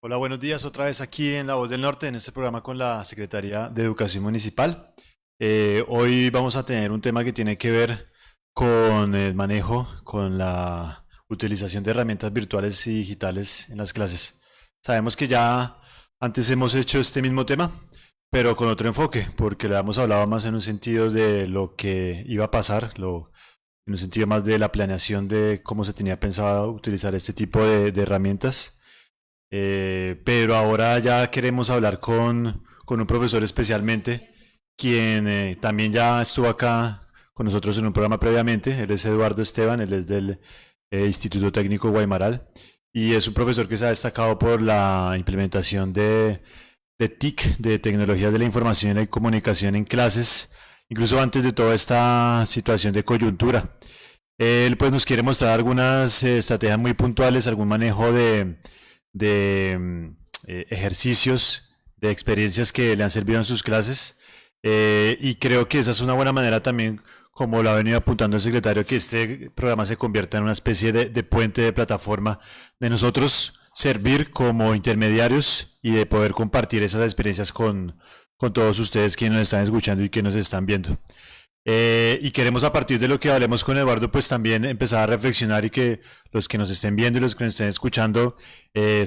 Hola, buenos días. Otra vez aquí en La Voz del Norte, en este programa con la Secretaría de Educación Municipal. Hoy vamos a tener un tema que tiene que ver con el manejo, con la utilización de herramientas virtuales y digitales en las clases. Sabemos que ya antes hemos hecho este mismo tema, pero con otro enfoque, porque le hemos hablado más en un sentido de lo que iba a pasar, en un sentido más de la planeación de cómo se tenía pensado utilizar este tipo de herramientas. Pero ahora ya queremos hablar con un profesor especialmente, quien también ya estuvo acá con nosotros en un programa previamente. Él es Eduardo Esteban, él es del Instituto Técnico Guaymaral y es un profesor que se ha destacado por la implementación de TIC, de tecnologías de la información y la comunicación en clases, incluso antes de toda esta situación de coyuntura. Él pues nos quiere mostrar algunas estrategias muy puntuales, algún manejo de ejercicios, de experiencias que le han servido en sus clases. Y creo que esa es una buena manera también, como lo ha venido apuntando el secretario, que este programa se convierta en una especie de puente, de plataforma, de nosotros servir como intermediarios y de poder compartir esas experiencias con todos ustedes que nos están escuchando y que nos están viendo. Y queremos a partir de lo que hablemos con Eduardo, pues también empezar a reflexionar y que los que nos estén viendo y los que nos estén escuchando,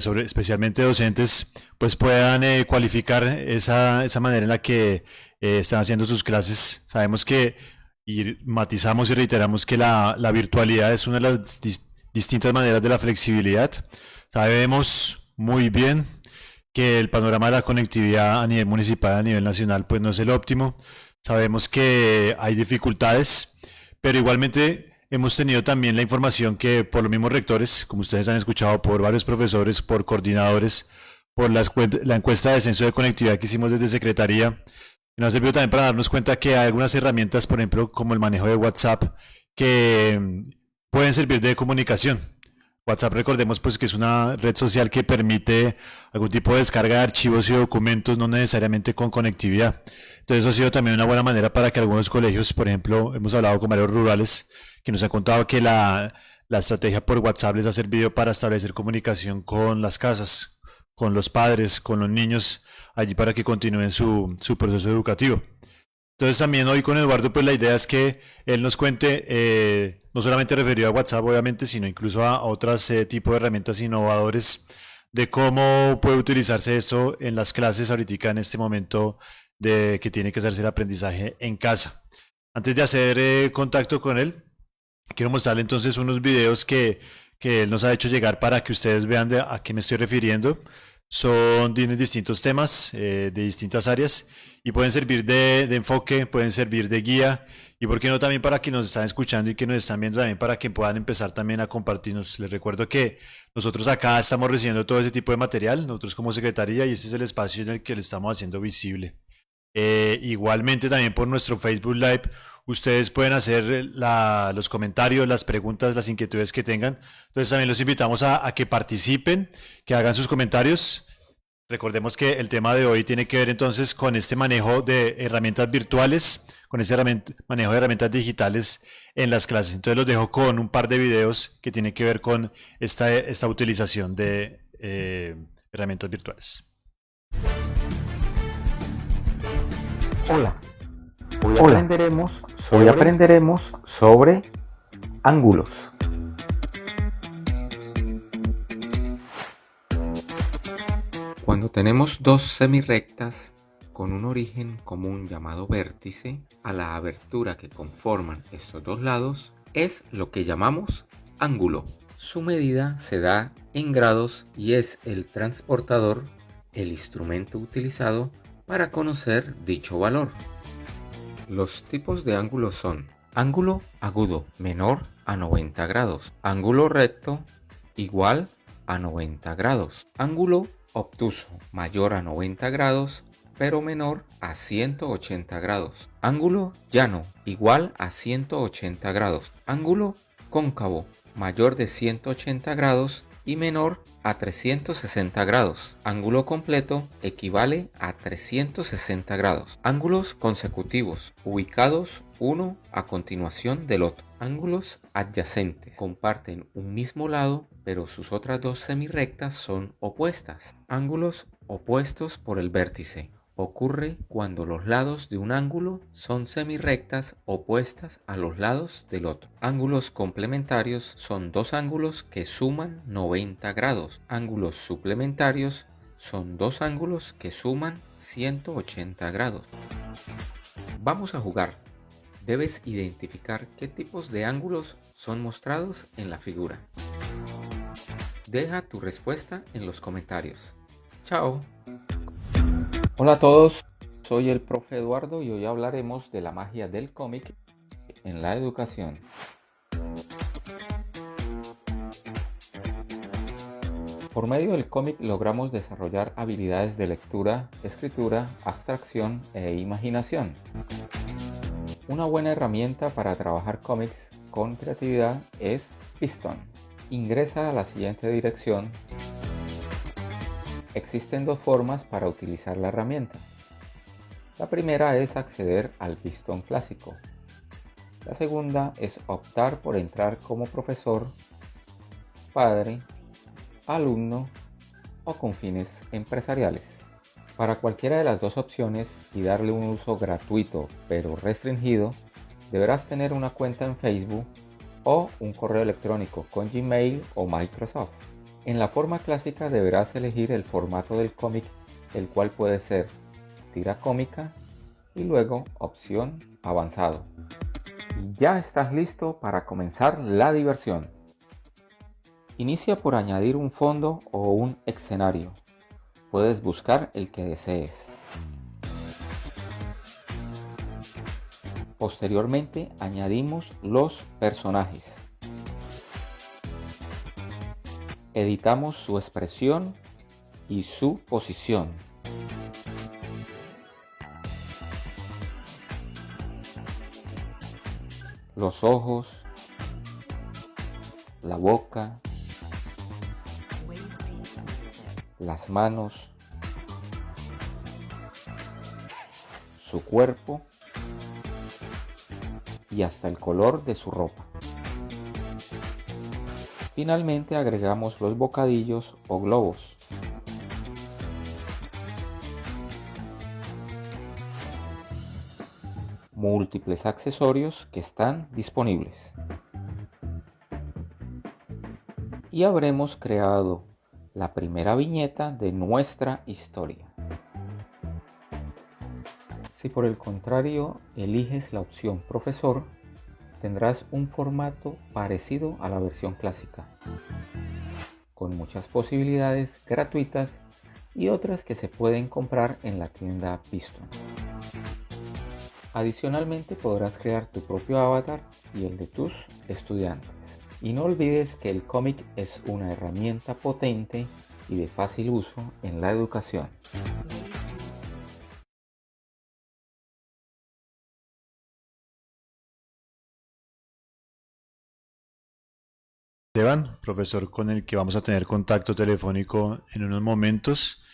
sobre, especialmente docentes, pues puedan cualificar esa manera en la que están haciendo sus clases. Sabemos que, y matizamos y reiteramos que la virtualidad es una de las distintas maneras de la flexibilidad. Sabemos muy bien que el panorama de la conectividad a nivel municipal, a nivel nacional, pues no es el óptimo. Sabemos que hay dificultades, pero igualmente hemos tenido también la información que por los mismos rectores, como ustedes han escuchado, por varios profesores, por coordinadores, por la encuesta de censo de conectividad que hicimos desde Secretaría, nos ha servido también para darnos cuenta que hay algunas herramientas, por ejemplo, como el manejo de WhatsApp, que pueden servir de comunicación. WhatsApp, recordemos pues que es una red social que permite algún tipo de descarga de archivos y documentos, no necesariamente con conectividad. Entonces eso ha sido también una buena manera para que algunos colegios, por ejemplo, hemos hablado con varios rurales que nos han contado que la estrategia por WhatsApp les ha servido para establecer comunicación con las casas, con los padres, con los niños, allí para que continúen su proceso educativo. Entonces también hoy con Eduardo, pues la idea es que él nos cuente, no solamente referido a WhatsApp, obviamente, sino incluso a otros tipos de herramientas innovadores de cómo puede utilizarse esto en las clases ahorita en este momento de que tiene que hacerse el aprendizaje en casa. Antes de hacer contacto con él, quiero mostrarle entonces unos videos que él nos ha hecho llegar para que ustedes vean a qué me estoy refiriendo. Tienen distintos temas de distintas áreas y pueden servir de enfoque, pueden servir de guía y por qué no también para que nos están escuchando y que nos están viendo también para que puedan empezar también a compartirnos. Les recuerdo que nosotros acá estamos recibiendo todo ese tipo de material, nosotros como secretaría, y este es el espacio en el que le estamos haciendo visible. Igualmente también por nuestro Facebook Live ustedes pueden hacer los comentarios, las preguntas, las inquietudes que tengan. Entonces también los invitamos a que participen, que hagan sus comentarios. Recordemos que el tema de hoy tiene que ver entonces con este manejo de herramientas virtuales, con ese manejo de herramientas digitales en las clases. Entonces los dejo con un par de videos que tienen que ver con esta utilización de herramientas virtuales. Hola, hoy Hola, aprenderemos hoy sobre aprenderemos sobre ángulos. cuando tenemos dos semirrectas con un origen común llamado vértice, a la abertura que conforman estos dos lados es lo que llamamos ángulo. Su medida se da en grados y es el transportador, el instrumento utilizado para conocer dicho valor. Los tipos de ángulos son ángulo agudo menor a 90 grados, ángulo recto igual a 90 grados, ángulo obtuso mayor a 90 grados pero menor a 180 grados, ángulo llano igual a 180 grados, ángulo cóncavo mayor de 180 grados y menor a 360 grados. Ángulo completo equivale a 360 grados. Ángulos consecutivos, ubicados uno a continuación del otro. Ángulos adyacentes, comparten un mismo lado pero sus otras dos semirrectas son opuestas. Ángulos opuestos por el vértice. Ocurre cuando los lados de un ángulo son semirrectas opuestas a los lados del otro. Ángulos complementarios son dos ángulos que suman 90 grados. Ángulos suplementarios son dos ángulos que suman 180 grados. Vamos a jugar. Debes identificar qué tipos de ángulos son mostrados en la figura. Deja tu respuesta en los comentarios. ¡Chao! Hola a todos, soy el profe Eduardo y hoy hablaremos de la magia del cómic en la educación. Por medio del cómic logramos desarrollar habilidades de lectura, escritura, abstracción e imaginación. Una buena herramienta para trabajar cómics con creatividad es Piston. Ingresa a la siguiente dirección. Existen dos formas para utilizar la herramienta. La primera es acceder al Piston clásico. La segunda es optar por entrar como profesor, padre, alumno o con fines empresariales. Para cualquiera de las dos opciones y darle un uso gratuito pero restringido, deberás tener una cuenta en Facebook o un correo electrónico con Gmail o Microsoft. En la forma clásica deberás elegir el formato del cómic, el cual puede ser tira cómica y luego opción avanzado. Ya estás listo para comenzar la diversión. Inicia por añadir un fondo o un escenario. Puedes buscar el que desees. Posteriormente añadimos los personajes. Editamos su expresión y su posición. Los ojos, la boca, las manos, su cuerpo y hasta el color de su ropa. Finalmente agregamos los bocadillos o globos. Múltiples accesorios que están disponibles. Y habremos creado la primera viñeta de nuestra historia. Si por el contrario eliges la opción profesor, tendrás un formato parecido a la versión clásica, con muchas posibilidades gratuitas y otras que se pueden comprar en la tienda Piston. Adicionalmente podrás crear tu propio avatar y el de tus estudiantes. Y no olvides que el cómic es una herramienta potente y de fácil uso en la educación. Esteban, profesor con el que vamos a tener contacto telefónico en unos momentos.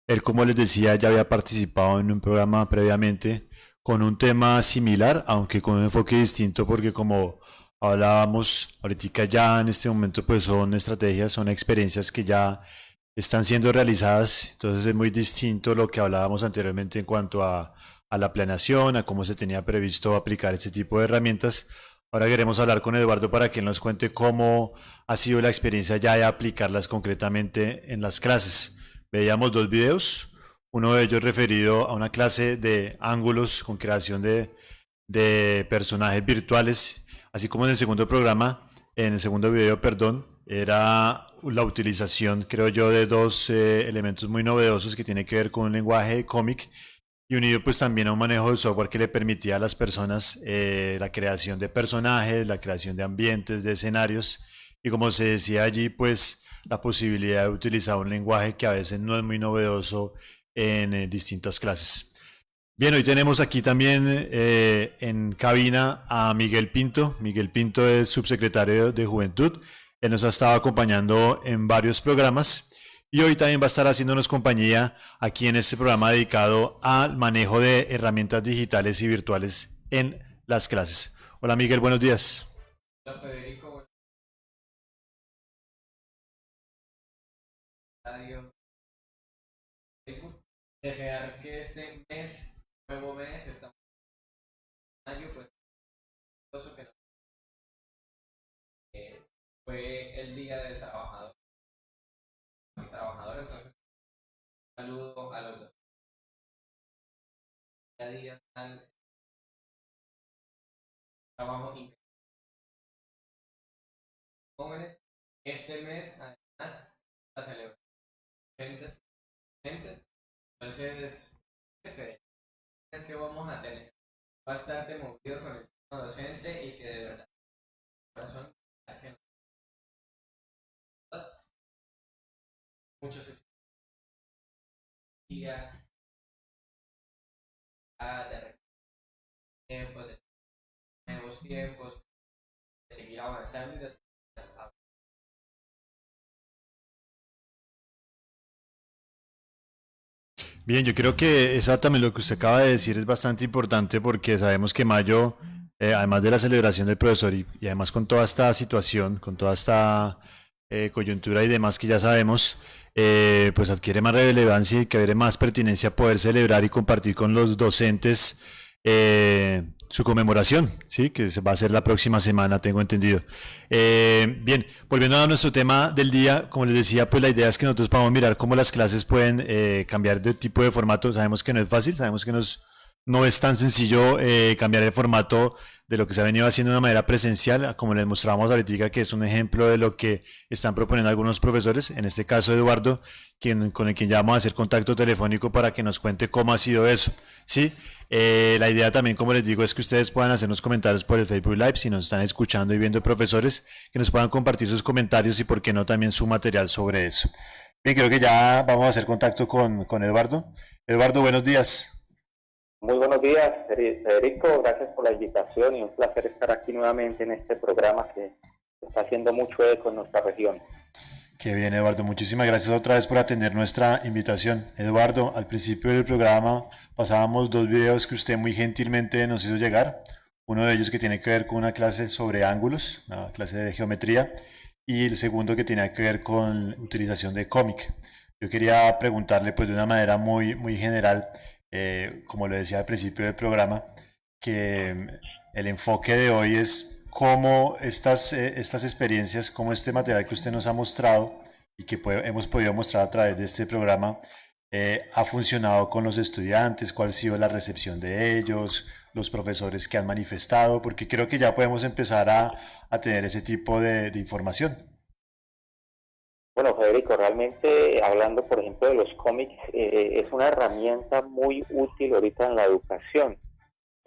Él, como les decía, ya había participado en un programa previamente con un tema similar, aunque con un enfoque distinto, porque como hablábamos ahorita ya en este momento, pues son estrategias, son experiencias que ya están siendo realizadas, entonces es muy distinto lo que hablábamos anteriormente en cuanto a la planeación, a cómo se tenía previsto aplicar este tipo de herramientas. Ahora queremos hablar con Eduardo para que él nos cuente cómo ha sido la experiencia ya de aplicarlas concretamente en las clases. Veíamos dos videos, uno de ellos referido a una clase de ángulos con creación de personajes virtuales, así como en el segundo programa, en el segundo video, perdón, era la utilización, creo yo, de dos elementos muy novedosos que tiene que ver con un lenguaje de cómic y unido pues también a un manejo de software que le permitía a las personas la creación de personajes, la creación de ambientes, de escenarios y como se decía allí pues la posibilidad de utilizar un lenguaje que a veces no es muy novedoso en distintas clases. Bien, hoy tenemos aquí también en cabina a Miguel Pinto. Miguel Pinto es subsecretario de Juventud. Él nos ha estado acompañando en varios programas y hoy también va a estar haciéndonos compañía aquí en este programa dedicado al manejo de herramientas digitales y virtuales en las clases. Hola Miguel, buenos días. Hola Federico. desear que este mes, nuevo mes, estamos en mayo, pues, que fue el Día del Trabajador. Entonces, un saludo a los dos. Día a día están trabajo increíble. Jóvenes, este mes, además, la celebración docentes. Entonces, es que vamos a tener bastante movido con el tema docente y que de verdad, corazón, que muchos día de tiempos, de nuevos tiempos, de seguir avanzando y después. Bien, yo creo que exactamente lo que usted acaba de decir es bastante importante porque sabemos que mayo, además de la celebración del profesor y además con toda esta situación, con toda esta coyuntura y demás que ya sabemos, pues adquiere más relevancia y que adquiere más pertinencia poder celebrar y compartir con los docentes su conmemoración, ¿sí? Que se va a hacer la próxima semana, tengo entendido. Bien, volviendo a nuestro tema del día, como les decía, pues la idea es que nosotros podamos mirar cómo las clases pueden cambiar de tipo de formato. Sabemos que no es fácil, sabemos que no es tan sencillo cambiar el formato de lo que se ha venido haciendo de una manera presencial, como les mostramos ahorita, que es un ejemplo de lo que están proponiendo algunos profesores, en este caso Eduardo, con el quien ya vamos a hacer contacto telefónico para que nos cuente cómo ha sido eso, ¿sí? La idea también, como les digo, es que ustedes puedan hacernos comentarios por el Facebook Live, si nos están escuchando y viendo profesores, que nos puedan compartir sus comentarios y, por qué no, también su material sobre eso. Bien, creo que ya vamos a hacer contacto con Eduardo. Eduardo, buenos días. Muy buenos días, Federico. Gracias por la invitación y un placer estar aquí nuevamente en este programa que está haciendo mucho eco en nuestra región. Qué bien, Eduardo. Muchísimas gracias otra vez por atender nuestra invitación. Eduardo, al principio del programa pasábamos dos videos que usted muy gentilmente nos hizo llegar. Uno de ellos que tiene que ver con una clase sobre ángulos, una clase de geometría, y el segundo que tiene que ver con utilización de cómic. Yo quería preguntarle, pues de una manera muy general, como lo decía al principio del programa, que el enfoque de hoy es cómo estas experiencias, cómo este material que usted nos ha mostrado y que hemos podido mostrar a través de este programa, ha funcionado con los estudiantes, cuál ha sido la recepción de ellos, los profesores que han manifestado, porque creo que ya podemos empezar a tener ese tipo de información. Bueno, Federico, realmente hablando, por ejemplo, de los cómics, es una herramienta muy útil ahorita en la educación.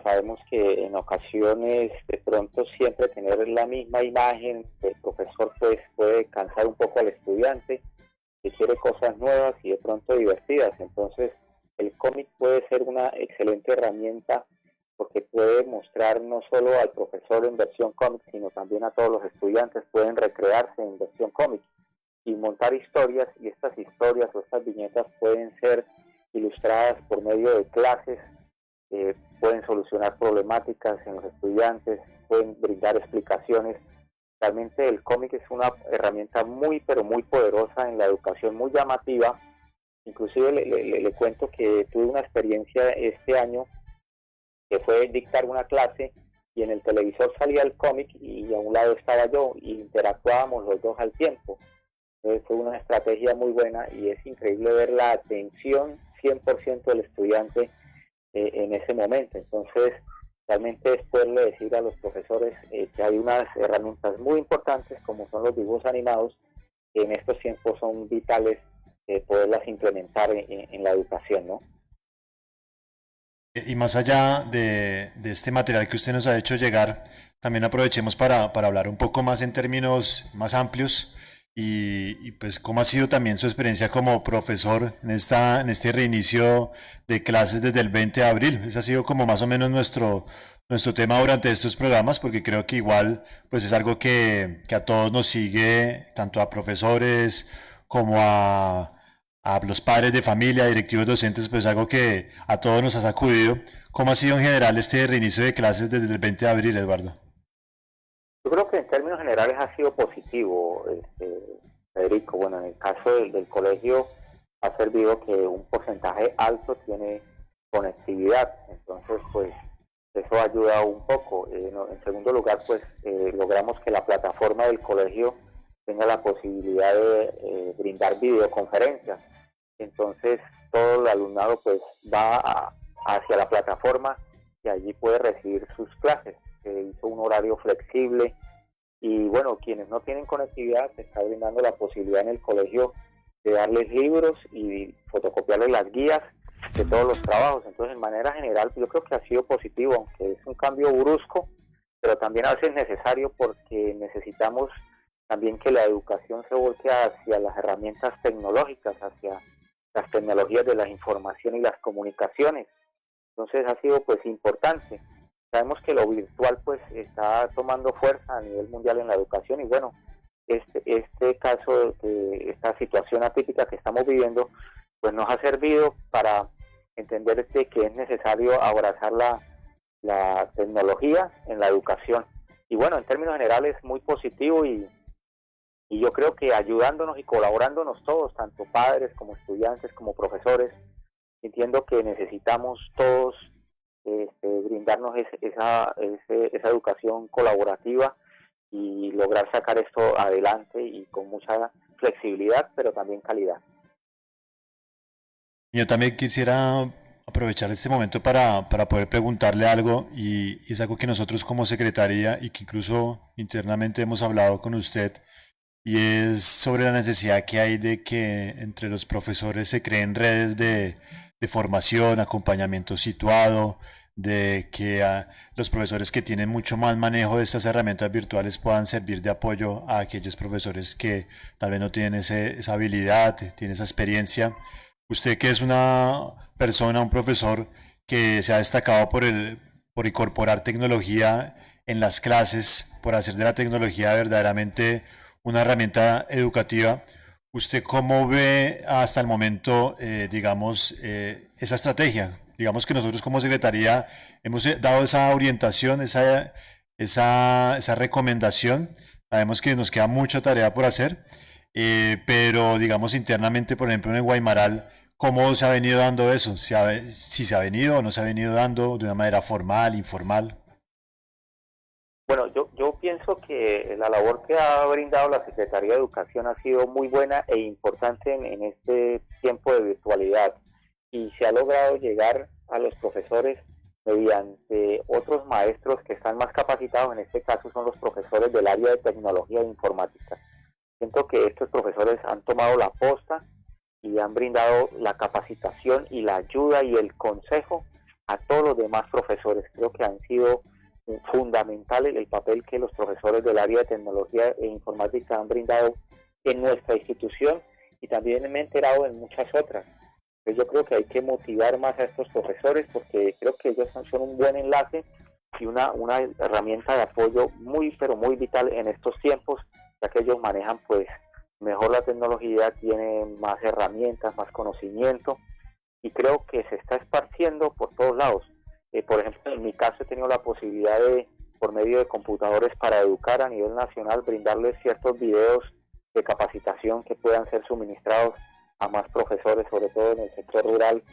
Sabemos que en ocasiones de pronto siempre tener la misma imagen del profesor pues puede cansar un poco al estudiante que quiere cosas nuevas y de pronto divertidas. Entonces el cómic puede ser una excelente herramienta porque puede mostrar no solo al profesor en versión cómic, sino también a todos los estudiantes, pueden recrearse en versión cómic y montar historias, y estas historias o estas viñetas pueden ser ilustradas por medio de clases, pueden solucionar problemáticas en los estudiantes, pueden brindar explicaciones. Realmente el cómic es una herramienta muy pero muy poderosa en la educación, muy llamativa. Inclusive le cuento que tuve una experiencia este año que fue dictar una clase y en el televisor salía el cómic y a un lado estaba yo y interactuábamos los dos al tiempo. Entonces fue una estrategia muy buena y es increíble ver la atención 100% del estudiante en ese momento. Entonces realmente es poderle decir a los profesores que hay unas herramientas muy importantes como son los dibujos animados que en estos tiempos son vitales poderlas implementar en la educación, ¿no? Y más allá de este material que usted nos ha hecho llegar, también aprovechemos para hablar un poco más en términos más amplios y pues cómo ha sido también su experiencia como profesor en este reinicio de clases desde el 20 de abril. Ese ha sido como más o menos nuestro tema durante estos programas, porque creo que igual pues es algo que a todos nos sigue, tanto a profesores como a los padres de familia, directivos docentes, pues algo que a todos nos ha sacudido. ¿Cómo ha sido en general este reinicio de clases desde el 20 de abril, Eduardo? Yo creo que en términos generales ha sido positivo, Federico. Bueno, en el caso del colegio ha servido que un porcentaje alto tiene conectividad. Entonces, pues eso ayuda un poco. En segundo lugar, pues logramos que la plataforma del colegio tenga la posibilidad de brindar videoconferencias. Entonces, todo el alumnado pues hacia la plataforma y allí puede recibir sus clases. Se hizo un horario flexible y bueno, quienes no tienen conectividad, se está brindando la posibilidad en el colegio de darles libros y fotocopiarles las guías de todos los trabajos. Entonces, en manera general, yo creo que ha sido positivo, aunque es un cambio brusco, pero también a veces necesario porque necesitamos también que la educación se volque hacia las herramientas tecnológicas, hacia las tecnologías de la información y las comunicaciones. Entonces ha sido pues importante. Sabemos que lo virtual pues está tomando fuerza a nivel mundial en la educación y bueno, este caso, esta situación atípica que estamos viviendo, pues nos ha servido para entender que es necesario abrazar la tecnología en la educación. Y bueno, en términos generales muy positivo y yo creo que ayudándonos y colaborándonos todos, tanto padres como estudiantes como profesores, entiendo que necesitamos todos brindarnos esa educación colaborativa y lograr sacar esto adelante y con mucha flexibilidad, pero también calidad. Yo también quisiera aprovechar este momento para poder preguntarle algo y es algo que nosotros como secretaría y que incluso internamente hemos hablado con usted y es sobre la necesidad que hay de que entre los profesores se creen redes de formación, acompañamiento situado, de que los profesores que tienen mucho más manejo de estas herramientas virtuales puedan servir de apoyo a aquellos profesores que tal vez no tienen esa habilidad, tienen esa experiencia. Usted que es una persona, un profesor que se ha destacado por incorporar tecnología en las clases, por hacer de la tecnología verdaderamente una herramienta educativa. ¿Usted cómo ve hasta el momento, esa estrategia? Digamos que nosotros como Secretaría hemos dado esa orientación, esa recomendación. Sabemos que nos queda mucha tarea por hacer, pero digamos internamente, por ejemplo, en el Guaymaral, ¿cómo se ha venido dando eso? Si se ha venido o no se ha venido dando de una manera formal, informal. Bueno, yo pienso que la labor que ha brindado la Secretaría de Educación ha sido muy buena e importante en este tiempo de virtualidad y se ha logrado llegar a los profesores mediante otros maestros que están más capacitados, en este caso son los profesores del área de tecnología e informática. Siento que estos profesores han tomado la posta y han brindado la capacitación y la ayuda y el consejo a todos los demás profesores. Creo que han sido fundamental el papel que los profesores del área de tecnología e informática han brindado en nuestra institución y también me he enterado en muchas otras. Entonces yo creo que hay que motivar más a estos profesores porque creo que ellos son un buen enlace y una herramienta de apoyo muy pero muy vital en estos tiempos, ya que ellos manejan pues mejor la tecnología, tienen más herramientas, más conocimiento y creo que se está esparciendo por todos lados. Por ejemplo, en mi caso he tenido la posibilidad de, por medio de computadores para educar a nivel nacional, brindarles ciertos videos de capacitación que puedan ser suministrados a más profesores, sobre todo en el sector rural,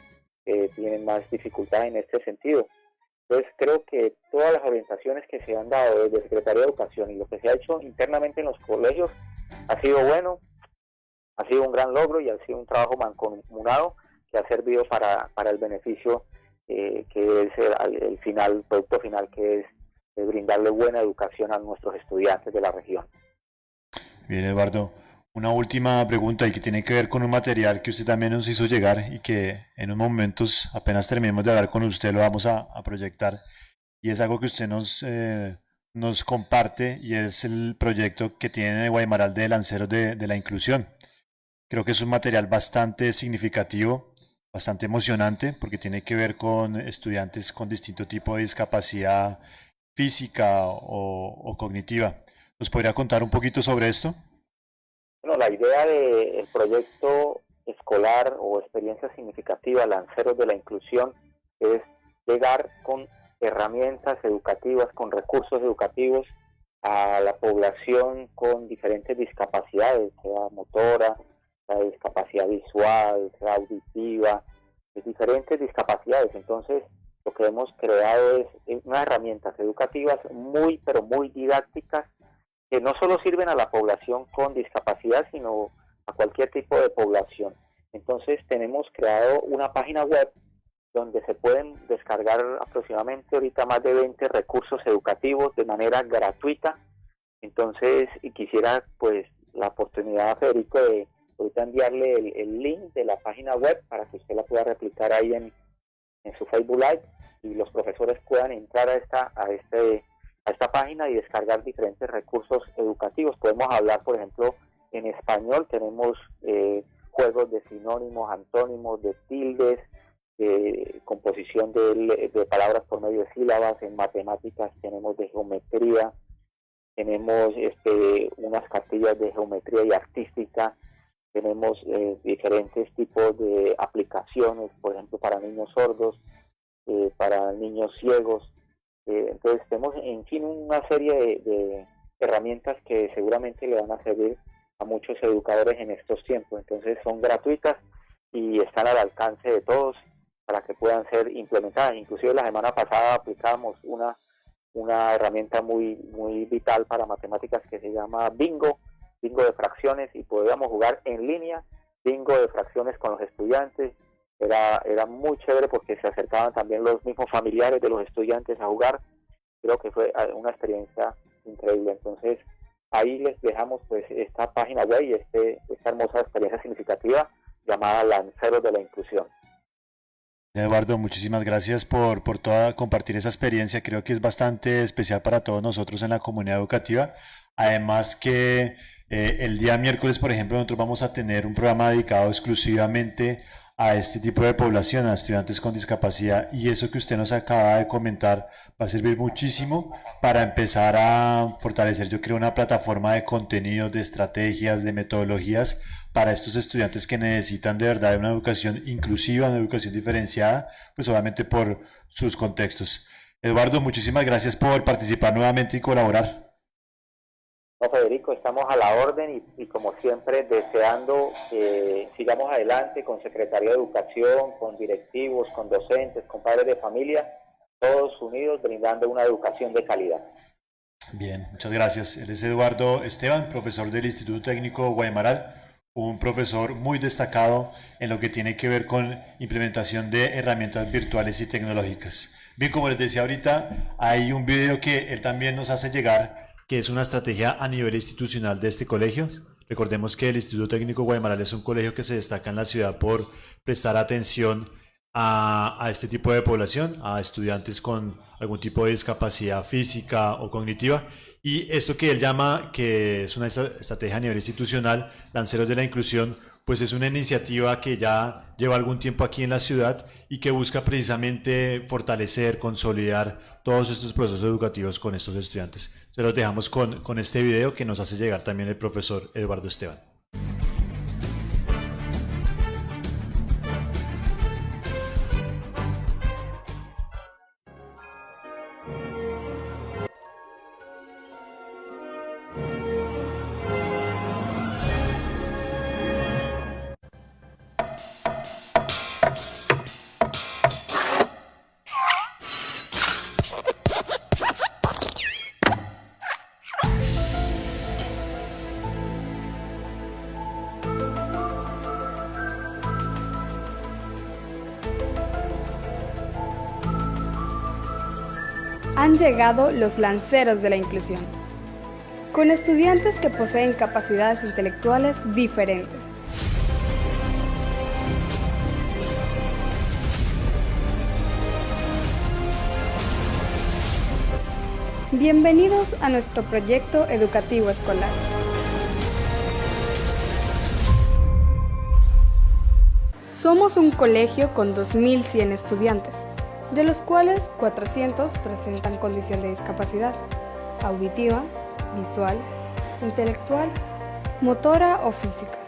que tienen más dificultad en este sentido. Entonces creo que todas las orientaciones que se han dado desde Secretaría de Educación y lo que se ha hecho internamente en los colegios ha sido bueno, ha sido un gran logro y ha sido un trabajo mancomunado que ha servido para el beneficio que es el producto final, que es brindarle buena educación a nuestros estudiantes de la región. Bien, Eduardo. Una última pregunta y que tiene que ver con un material que usted también nos hizo llegar y que en unos momentos, apenas terminemos de hablar con usted, lo vamos a proyectar. Y es algo que usted nos comparte y es el proyecto que tiene en el Guaymaral de Lanceros de la Inclusión. Creo que es un material bastante significativo, bastante emocionante, porque tiene que ver con estudiantes con distinto tipo de discapacidad física o cognitiva. ¿Nos podría contar un poquito sobre esto? Bueno, la idea del proyecto escolar o experiencia significativa Lanceros de la Inclusión es llegar con herramientas educativas, con recursos educativos a la población con diferentes discapacidades, sea motora, la discapacidad visual, la auditiva, diferentes discapacidades. Entonces, lo que hemos creado es unas herramientas educativas muy, pero muy didácticas, que no solo sirven a la población con discapacidad, sino a cualquier tipo de población. Entonces, tenemos creado una página web donde se pueden descargar aproximadamente ahorita más de 20 recursos educativos de manera gratuita. Entonces, y quisiera pues la oportunidad, Federico, de ahorita enviarle el link de la página web para que usted la pueda replicar ahí en su Facebook Live y los profesores puedan entrar a esta página y descargar diferentes recursos educativos. Podemos hablar, por ejemplo, en español, tenemos juegos de sinónimos, antónimos, de tildes, composición de palabras por medio de sílabas. En matemáticas tenemos de geometría, tenemos unas cartillas de geometría y artística, tenemos diferentes tipos de aplicaciones, por ejemplo, para niños sordos, para niños ciegos. Entonces tenemos, en fin, una serie de herramientas que seguramente le van a servir a muchos educadores en estos tiempos. Entonces son gratuitas y están al alcance de todos para que puedan ser implementadas. Inclusive la semana pasada aplicamos una herramienta muy vital para matemáticas que se llama bingo de fracciones, y podíamos jugar en línea bingo de fracciones con los estudiantes. Era muy chévere porque se acercaban también los mismos familiares de los estudiantes a jugar. Creo que fue una experiencia increíble. Entonces ahí les dejamos pues esta página web y esta hermosa experiencia significativa llamada Lanceros de la Inclusión. Eduardo, muchísimas gracias por compartir esa experiencia. Creo que es bastante especial para todos nosotros en la comunidad educativa. Además que el día miércoles, por ejemplo, nosotros vamos a tener un programa dedicado exclusivamente a este tipo de población, a estudiantes con discapacidad, y eso que usted nos acaba de comentar va a servir muchísimo para empezar a fortalecer, yo creo, una plataforma de contenidos, de estrategias, de metodologías para estos estudiantes que necesitan de verdad una educación inclusiva, una educación diferenciada, pues obviamente por sus contextos. Eduardo, muchísimas gracias por participar nuevamente y colaborar. No, Federico, estamos a la orden y como siempre deseando que sigamos adelante con Secretaría de Educación, con directivos, con docentes, con padres de familia, todos unidos brindando una educación de calidad. Bien, muchas gracias. Él es Eduardo Esteban, profesor del Instituto Técnico Guaymaral, un profesor muy destacado en lo que tiene que ver con implementación de herramientas virtuales y tecnológicas. Bien, como les decía ahorita, hay un video que él también nos hace llegar, que es una estrategia a nivel institucional de este colegio. Recordemos que el Instituto Técnico Guaymaral es un colegio que se destaca en la ciudad por prestar atención a este tipo de población, a estudiantes con algún tipo de discapacidad física o cognitiva. Y esto que él llama, que es una estrategia a nivel institucional, Lanceros de la Inclusión, pues es una iniciativa que ya lleva algún tiempo aquí en la ciudad y que busca precisamente fortalecer, consolidar todos estos procesos educativos con estos estudiantes. Se los dejamos con este video que nos hace llegar también el profesor Eduardo Esteban. Han llegado los lanceros de la inclusión, con estudiantes que poseen capacidades intelectuales diferentes. Bienvenidos a nuestro proyecto educativo escolar. Somos un colegio con 2.100 estudiantes, de los cuales 400 presentan condición de discapacidad auditiva, visual, intelectual, motora o física.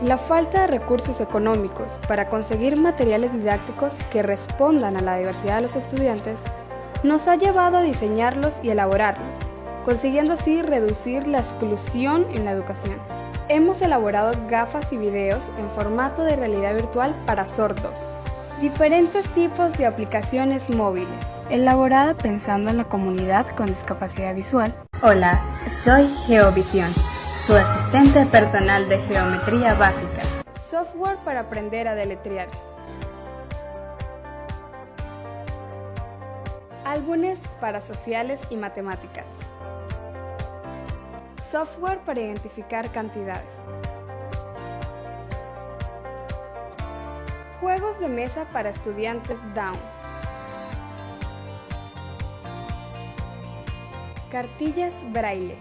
La falta de recursos económicos para conseguir materiales didácticos que respondan a la diversidad de los estudiantes nos ha llevado a diseñarlos y elaborarlos, consiguiendo así reducir la exclusión en la educación. hemos elaborado gafas y videos en formato de realidad virtual para sordos. Diferentes tipos de aplicaciones móviles, elaborada pensando en la comunidad con discapacidad visual. Hola, soy GeoVision, tu asistente personal de geometría básica. Software para aprender a deletrear. Álbumes para sociales y matemáticas. Software para identificar cantidades. Juegos de mesa para estudiantes Down. Cartillas Braille.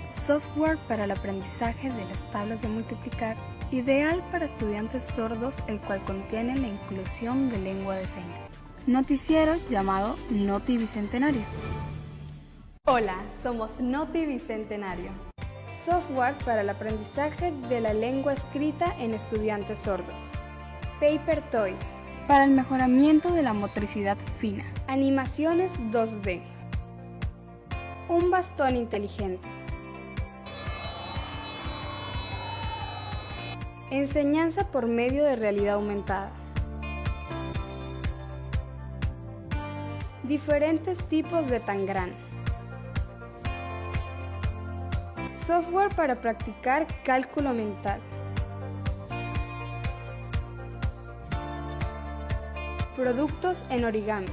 Software para el aprendizaje de las tablas de multiplicar, ideal para estudiantes sordos, el cual contiene la inclusión de lengua de señas. Noticiero llamado Noti Bicentenario. Hola, somos Noti Bicentenario. Software para el aprendizaje de la lengua escrita en estudiantes sordos. Paper Toy, para el mejoramiento de la motricidad fina. Animaciones 2D. Un bastón inteligente. Enseñanza por medio de realidad aumentada. Diferentes tipos de Tangram. Software para practicar cálculo mental. Productos en origami.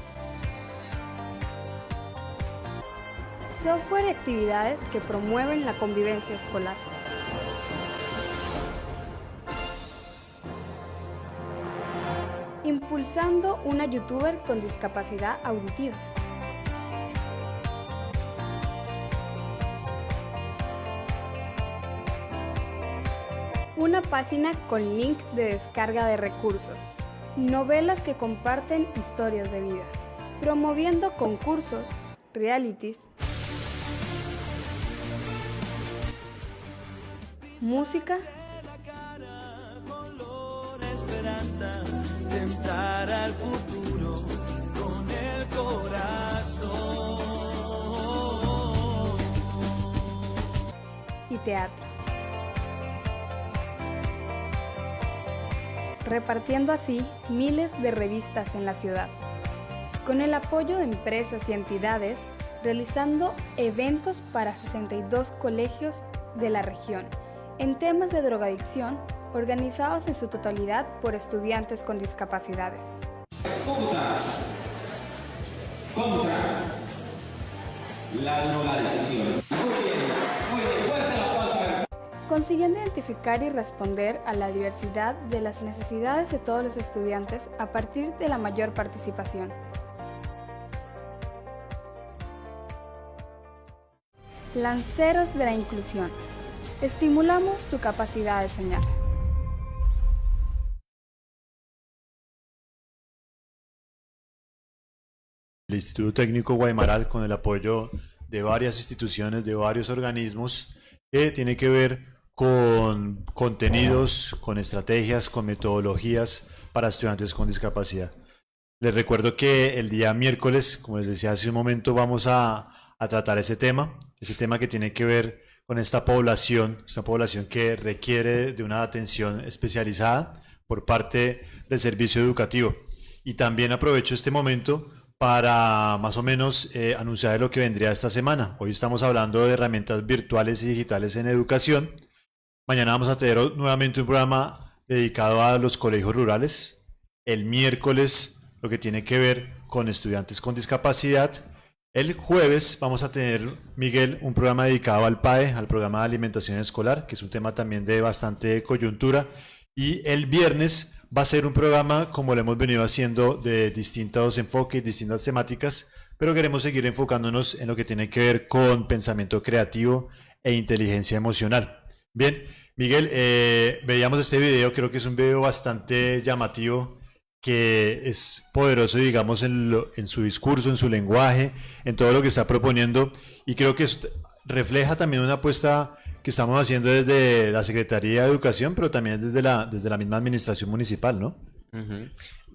Software y actividades que promueven la convivencia escolar. Impulsando una youtuber con discapacidad auditiva. Una página con link de descarga de recursos. Novelas que comparten historias de vida. Promoviendo concursos, realities, música, tentar al futuro con el corazón y teatro. Repartiendo así miles de revistas en la ciudad, con el apoyo de empresas y entidades, realizando eventos para 62 colegios de la región en temas de drogadicción, organizados en su totalidad por estudiantes con discapacidades. Contra la drogadicción. Consiguiendo identificar y responder a la diversidad de las necesidades de todos los estudiantes a partir de la mayor participación. Lanceros de la inclusión. Estimulamos su capacidad de soñar. El Instituto Técnico Guaymaral, con el apoyo de varias instituciones, de varios organismos, que tiene que ver con contenidos, con estrategias, con metodologías para estudiantes con discapacidad. Les recuerdo que el día miércoles, como les decía hace un momento, vamos a tratar ese tema que tiene que ver con esta población que requiere de una atención especializada por parte del servicio educativo. Y también aprovecho este momento para más o menos anunciar lo que vendría esta semana. Hoy estamos hablando de herramientas virtuales y digitales en educación. Mañana vamos a tener nuevamente un programa dedicado a los colegios rurales. El miércoles lo que tiene que ver con estudiantes con discapacidad. El jueves vamos a tener, Miguel, un programa dedicado al PAE, al programa de alimentación escolar, que es un tema también de bastante coyuntura. Y el viernes va a ser un programa, como lo hemos venido haciendo, de distintos enfoques, distintas temáticas, pero queremos seguir enfocándonos en lo que tiene que ver con pensamiento creativo e inteligencia emocional. Bien, Miguel, veíamos este video, creo que es un video bastante llamativo, que es poderoso, digamos, en su discurso, en su lenguaje, en todo lo que está proponiendo, y creo que refleja también una apuesta que estamos haciendo desde la Secretaría de Educación, pero también desde la misma administración municipal, ¿no?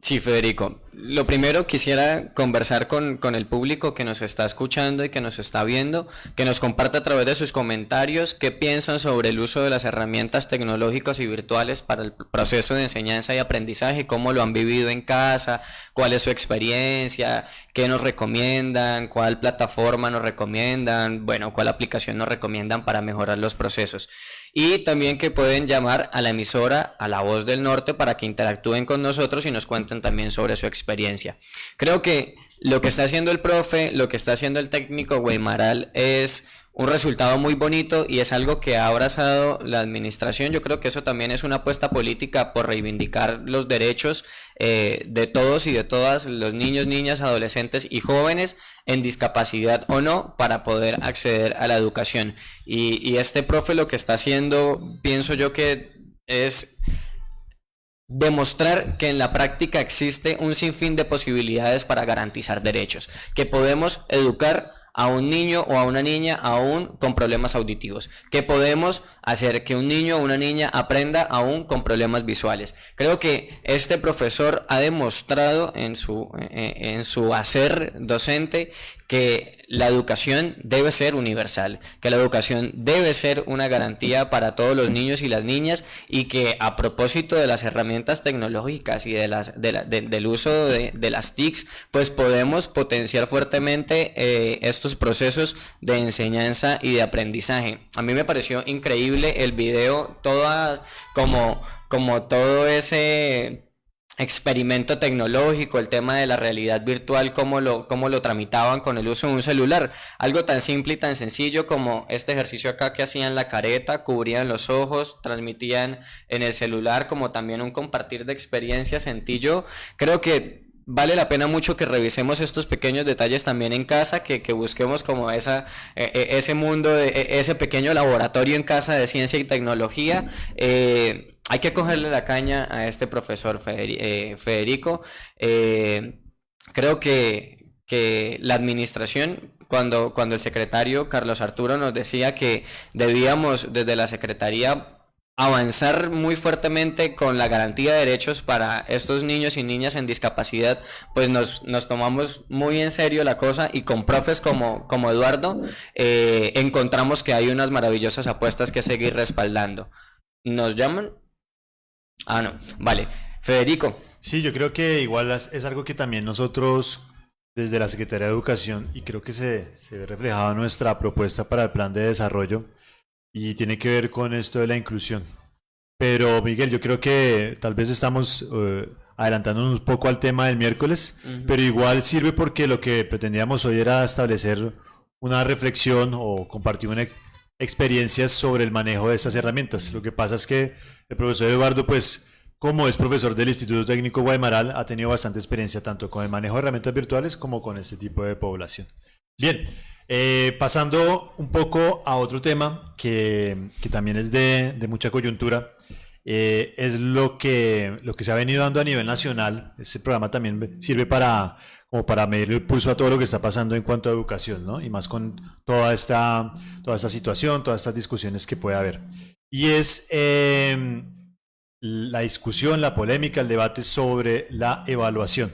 Sí, Federico. Lo primero quisiera conversar con el público que nos está escuchando y que nos está viendo, que nos comparta a través de sus comentarios qué piensan sobre el uso de las herramientas tecnológicas y virtuales para el proceso de enseñanza y aprendizaje, cómo lo han vivido en casa, cuál es su experiencia, qué nos recomiendan, cuál plataforma nos recomiendan, bueno, cuál aplicación nos recomiendan para mejorar los procesos. Y también que pueden llamar a la emisora, a La Voz del Norte, para que interactúen con nosotros y nos cuenten también sobre su experiencia. Creo que lo que está haciendo el profe, lo que está haciendo el técnico Guaymaral es un resultado muy bonito y es algo que ha abrazado la administración. Yo creo que eso también es una apuesta política por reivindicar los derechos de todos y de todas, los niños, niñas, adolescentes y jóvenes en discapacidad o no, para poder acceder a la educación. Y este profe lo que está haciendo, pienso yo que es demostrar que en la práctica existe un sinfín de posibilidades para garantizar derechos, que podemos educar a un niño o a una niña aún con problemas auditivos, que podemos hacer que un niño o una niña aprenda aún con problemas visuales. Creo que este profesor ha demostrado en su hacer docente que la educación debe ser universal, que la educación debe ser una garantía para todos los niños y las niñas, y que a propósito de las herramientas tecnológicas y del uso de las TICs, pues podemos potenciar fuertemente estos procesos de enseñanza y de aprendizaje. A mí me pareció increíble el video, como todo ese experimento tecnológico, el tema de la realidad virtual, cómo lo tramitaban con el uso de un celular. Algo tan simple y tan sencillo como este ejercicio acá que hacían la careta, cubrían los ojos, transmitían en el celular, como también un compartir de experiencias. Sentí yo, creo que vale la pena mucho que revisemos estos pequeños detalles también en casa, que busquemos como ese mundo, ese pequeño laboratorio en casa de ciencia y tecnología. Hay que cogerle la caña a este profesor Federico. Creo que la administración, cuando el secretario Carlos Arturo nos decía que debíamos desde la secretaría avanzar muy fuertemente con la garantía de derechos para estos niños y niñas en discapacidad, pues nos tomamos muy en serio la cosa, y con profes como Eduardo encontramos que hay unas maravillosas apuestas que seguir respaldando. ¿Nos llaman? Ah, no. Vale. Federico. Sí, yo creo que igual es algo que también nosotros desde la Secretaría de Educación, y creo que se ve reflejado en nuestra propuesta para el plan de desarrollo, y tiene que ver con esto de la inclusión. Pero Miguel, yo creo que tal vez estamos adelantándonos un poco al tema del miércoles, pero igual sirve porque lo que pretendíamos hoy era establecer una reflexión o compartir una experiencias sobre el manejo de estas herramientas. Lo que pasa es que el profesor Eduardo, pues, como es profesor del Instituto Técnico Guaymaral, ha tenido bastante experiencia tanto con el manejo de herramientas virtuales como con este tipo de población. Bien, pasando un poco a otro tema que también es de mucha coyuntura, es lo que se ha venido dando a nivel nacional. Este programa también sirve como para medir el pulso a todo lo que está pasando en cuanto a educación, ¿no? Y más con toda esta situación, todas estas discusiones que puede haber. Y es la discusión, la polémica, el debate sobre la evaluación.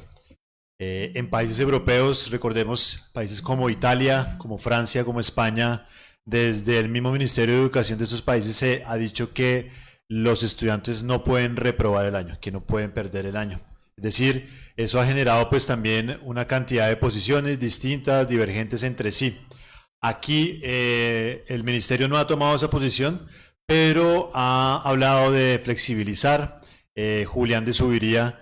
En países europeos, recordemos, países como Italia, como Francia, como España, desde el mismo Ministerio de Educación de esos países se ha dicho que los estudiantes no pueden reprobar el año, que no pueden perder el año. Es decir, eso ha generado pues también una cantidad de posiciones distintas, divergentes entre sí. Aquí el ministerio no ha tomado esa posición, pero ha hablado de flexibilizar. Julián de Subiría,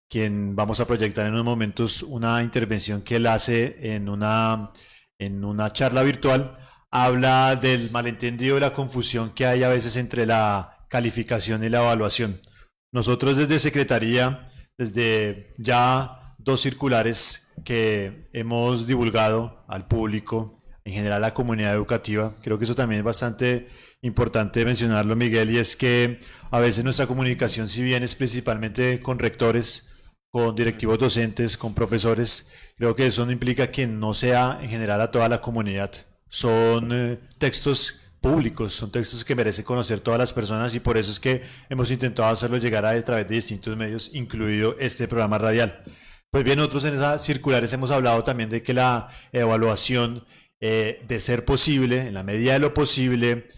quien vamos a proyectar en unos momentos una intervención que él hace en una charla virtual, habla del malentendido y la confusión que hay a veces entre la calificación y la evaluación. Nosotros desde Secretaría, desde ya 2 circulares que hemos divulgado al público, en general a la comunidad educativa, creo que eso también es bastante importante mencionarlo, Miguel, y es que a veces nuestra comunicación, si bien es principalmente con rectores, con directivos docentes, con profesores, creo que eso no implica que no sea en general a toda la comunidad. Son textos públicos, son textos que merecen conocer todas las personas y por eso es que hemos intentado hacerlo llegar a través de distintos medios, incluido este programa radial. Pues bien, nosotros en esas circulares hemos hablado también de que la evaluación, de ser posible, en la medida de lo posible,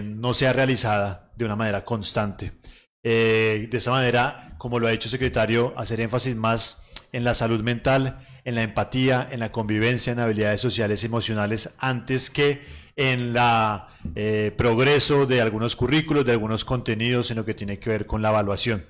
no sea realizada de una manera constante. De esa manera, como lo ha dicho el secretario, hacer énfasis más en la salud mental, en la empatía, en la convivencia, en habilidades sociales y emocionales, antes que en la progreso de algunos currículos, de algunos contenidos en lo que tiene que ver con la evaluación.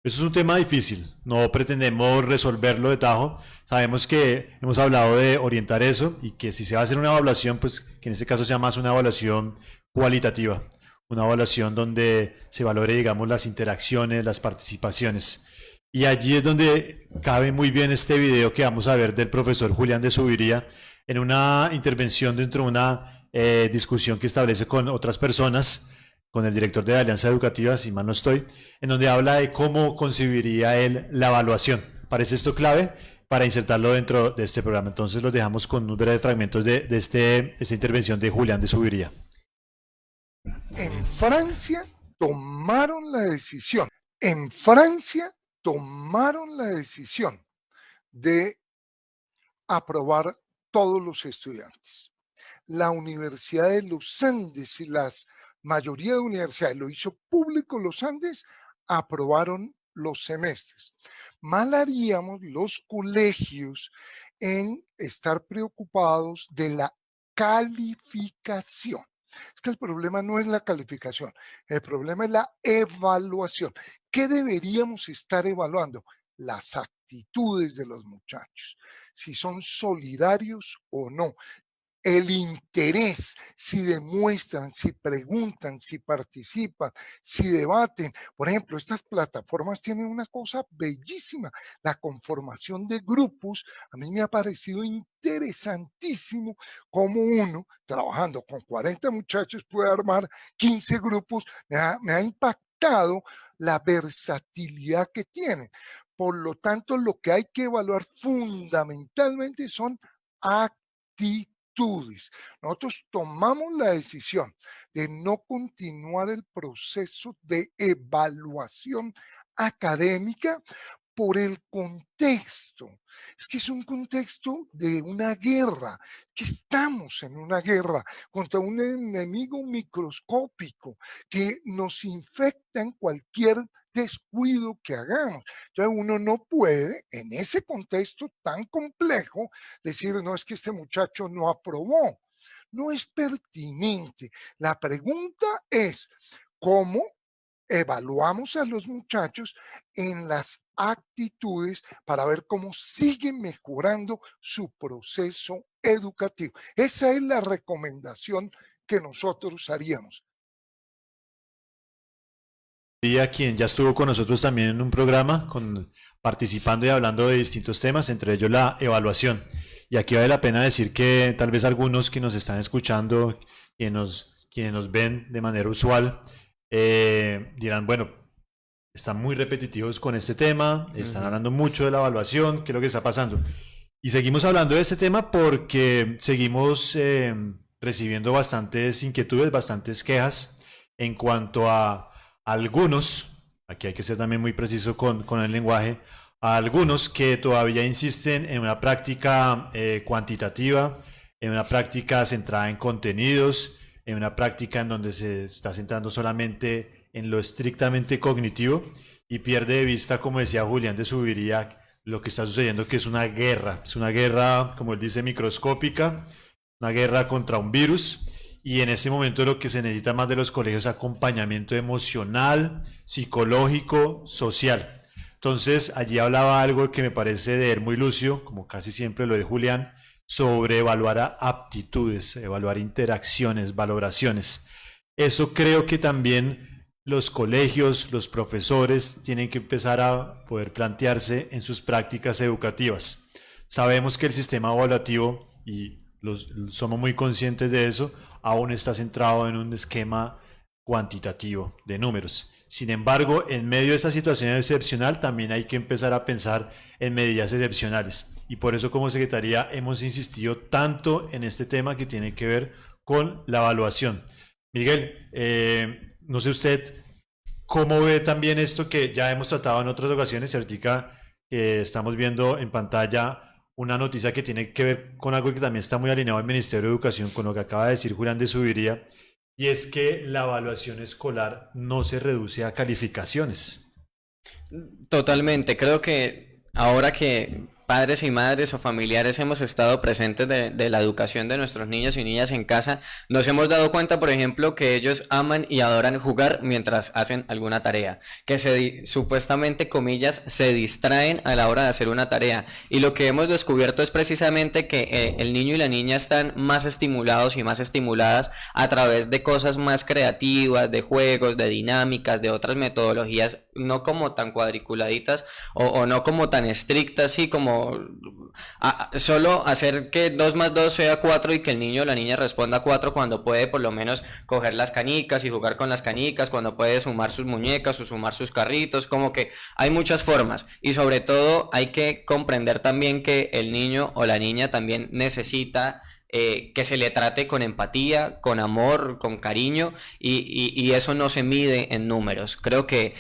Eso es un tema difícil, no pretendemos resolverlo de tajo, sabemos que hemos hablado de orientar eso y que si se va a hacer una evaluación, pues que en este caso sea más una evaluación cualitativa, una evaluación donde se valore, digamos, las interacciones, las participaciones. Y allí es donde cabe muy bien este video que vamos a ver del profesor Julián de Subiría en una intervención dentro de una discusión que establece con otras personas, con el director de la Alianza Educativa, si mal no estoy, en donde habla de cómo concebiría él la evaluación. ¿Parece esto clave? Para insertarlo dentro de este programa. Entonces los dejamos con unos breves fragmentos de esta intervención de Julián de Subiría. En Francia tomaron la decisión. En Francia tomaron la decisión de aprobar todos los estudiantes. La Universidad de los Andes y la mayoría de universidades, lo hizo público los Andes, aprobaron los semestres. Mal haríamos los colegios en estar preocupados de la calificación. Es que el problema no es la calificación, el problema es la evaluación. ¿Qué deberíamos estar evaluando? Las actitudes de los muchachos, si son solidarios o no. El interés, si demuestran, si preguntan, si participan, si debaten. Por ejemplo, estas plataformas tienen una cosa bellísima, la conformación de grupos. A mí me ha parecido interesantísimo cómo uno, trabajando con 40 muchachos, puede armar 15 grupos. Me ha impactado la versatilidad que tienen. Por lo tanto, lo que hay que evaluar fundamentalmente son actitudes. Nosotros tomamos la decisión de no continuar el proceso de evaluación académica por el contexto. Es que es un contexto de una guerra, que estamos en una guerra contra un enemigo microscópico que nos infecta en cualquier descuido que hagamos. Entonces uno no puede, en ese contexto tan complejo, decir, no, es que este muchacho no aprobó. No es pertinente. La pregunta es, ¿cómo evaluamos a los muchachos en las actitudes para ver cómo siguen mejorando su proceso educativo? Esa es la recomendación que nosotros haríamos. Y a quien ya estuvo con nosotros también en un programa, participando y hablando de distintos temas, entre ellos la evaluación. Y aquí vale la pena decir que tal vez algunos que nos están escuchando, quienes nos ven de manera usual, dirán, bueno, están muy repetitivos con este tema, están hablando mucho de la evaluación, ¿qué es lo que está pasando? Y seguimos hablando de este tema porque seguimos recibiendo bastantes inquietudes, bastantes quejas en cuanto a algunos, aquí hay que ser también muy preciso con el lenguaje, a algunos que todavía insisten en una práctica cuantitativa, en una práctica centrada en contenidos, en una práctica en donde se está centrando solamente en lo estrictamente cognitivo y pierde de vista, como decía Julián de Subiría, lo que está sucediendo, que es una guerra, como él dice, microscópica, una guerra contra un virus. Y en ese momento lo que se necesita más de los colegios es acompañamiento emocional, psicológico, social. Entonces allí hablaba algo que me parece de él muy lúcido, como casi siempre lo de Julián, sobre evaluar aptitudes, evaluar interacciones, valoraciones. Eso creo que también los colegios, los profesores tienen que empezar a poder plantearse en sus prácticas educativas. Sabemos que el sistema evaluativo, y somos muy conscientes de eso, aún está centrado en un esquema cuantitativo de números. Sin embargo, en medio de esta situación excepcional también hay que empezar a pensar en medidas excepcionales. Y por eso como Secretaría hemos insistido tanto en este tema que tiene que ver con la evaluación. Miguel, no sé usted cómo ve también esto que ya hemos tratado en otras ocasiones, y ahorita que estamos viendo en pantalla una noticia que tiene que ver con algo que también está muy alineado al Ministerio de Educación, con lo que acaba de decir Julián de Zuviría, y es que la evaluación escolar no se reduce a calificaciones. Totalmente, creo que ahora que padres y madres o familiares hemos estado presentes de la educación de nuestros niños y niñas en casa, nos hemos dado cuenta, por ejemplo, que ellos aman y adoran jugar mientras hacen alguna tarea, que supuestamente, comillas, se distraen a la hora de hacer una tarea. Y lo que hemos descubierto es precisamente que el niño y la niña están más estimulados y más estimuladas a través de cosas más creativas, de juegos, de dinámicas, de otras metodologías, no como tan cuadriculaditas o no como tan estrictas, sí, como solo hacer que 2 más 2 sea 4 y que el niño o la niña responda 4 cuando puede por lo menos coger las canicas y jugar con las canicas, cuando puede sumar sus muñecas o sumar sus carritos, como que hay muchas formas, y sobre todo hay que comprender también que el niño o la niña también necesita que se le trate con empatía, con amor, con cariño, y eso no se mide en números. Creo que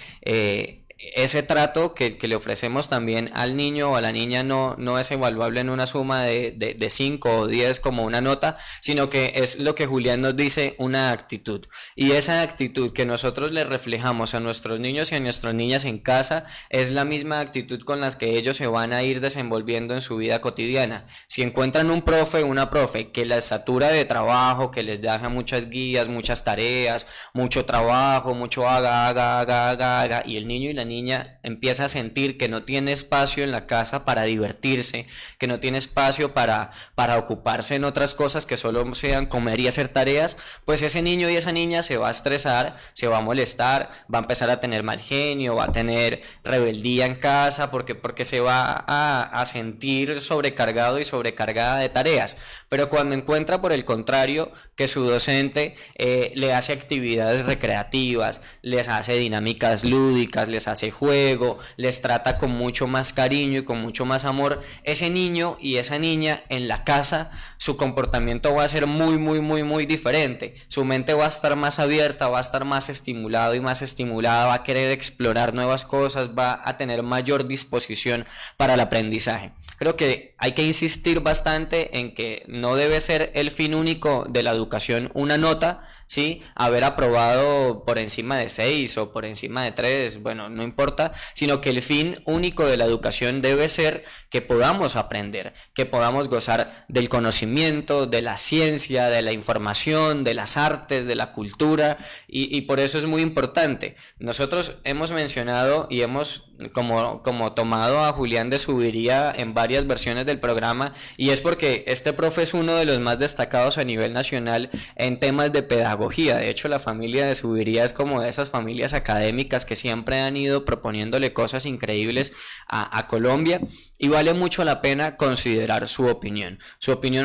ese trato que le ofrecemos también al niño o a la niña no es evaluable en una suma de 5 o 10 como una nota, sino que es lo que Julián nos dice, una actitud. Y esa actitud que nosotros le reflejamos a nuestros niños y a nuestras niñas en casa es la misma actitud con las que ellos se van a ir desenvolviendo en su vida cotidiana. Si encuentran un profe, una profe que les satura de trabajo, que les deja muchas guías, muchas tareas, mucho trabajo, mucho haga, y el niño y la niña empieza a sentir que no tiene espacio en la casa para divertirse, que no tiene espacio para ocuparse en otras cosas que solo sean comer y hacer tareas, pues ese niño y esa niña se va a estresar, se va a molestar, va a empezar a tener mal genio, va a tener rebeldía en casa, porque se va a sentir sobrecargado y sobrecargada de tareas. Pero cuando encuentra, por el contrario, que su docente le hace actividades recreativas, les hace dinámicas lúdicas, les hace juego, les trata con mucho más cariño y con mucho más amor, ese niño y esa niña en la casa, su comportamiento va a ser muy diferente. Su mente va a estar más abierta, va a estar más estimulado y más estimulada, va a querer explorar nuevas cosas, va a tener mayor disposición para el aprendizaje. Creo que hay que insistir bastante en que no debe ser el fin único de la educación una nota, ¿sí? Haber aprobado por encima de 6 o por encima de 3, bueno, no importa, sino que el fin único de la educación debe ser que podamos aprender, que podamos gozar del conocimiento, de la ciencia, de la información, de las artes, de la cultura, y por eso es muy importante. Nosotros hemos mencionado y hemos como tomado a Julián de Zuviría en varias versiones del programa, y es porque este profe es uno de los más destacados a nivel nacional en temas de pedagogía. De hecho, la familia de Zuviría es como de esas familias académicas que siempre han ido proponiéndole cosas increíbles a Colombia, y vale mucho la pena considerar su opinión